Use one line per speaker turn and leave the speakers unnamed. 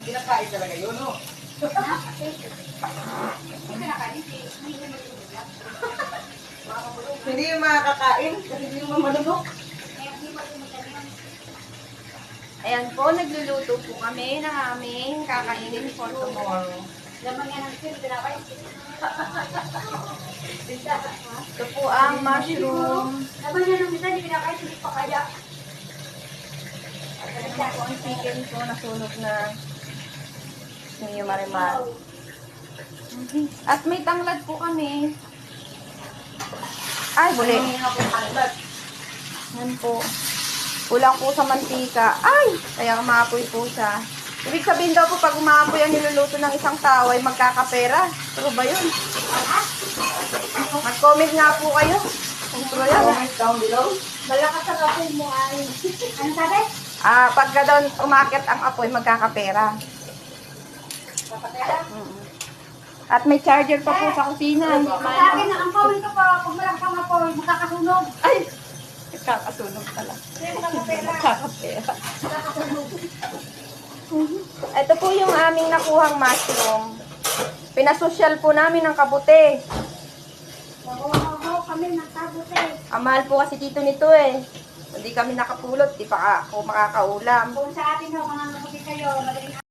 Kinakain talaga yun, no? Hindi yung makakakain kasi hindi yung mamalunok.
Ayan po, nagluluto po kami ng aming kakainin for tomorrow.
Laman yan ang sir, pinapay.
Ito po ang mushroom.
Laman yan ang minsan, hindi pinapay, hindi pa kaya.
Ito po ang chicken ko, nasunog na niyo marimar. At may tanglad po kami. Ay, buli. Yan po. Kulang po sa mantika. Ay! Kaya umapoy po siya. Ibig sabihin daw po, pag umapoy ang niluluto ng isang tao, ay magkakapera. Pero ba yun? Mag-comment nga po kayo. Kung true yan.
Down below.
Malakas ang apoy mo ay. Ano sabi?
Pagka daw umakit ang apoy, magkakapera.
Papatera?
At may charger pa po sa kusina.
Sa akin, ang apoy ka pa, pag malakas ang apoy, makakasunog.
Ay! Nagkakasunog pala. Nagkakapera. Ito po yung aming nakuhang mushroom. Pinasosyal po namin ng kabute.
Oo, kami nagtabot eh.
Ang mahal po kasi dito nito eh. Hindi kami nakapulot, di pa ako makakaulam.
Kung sa atin ho, mga nabuti kayo, madaling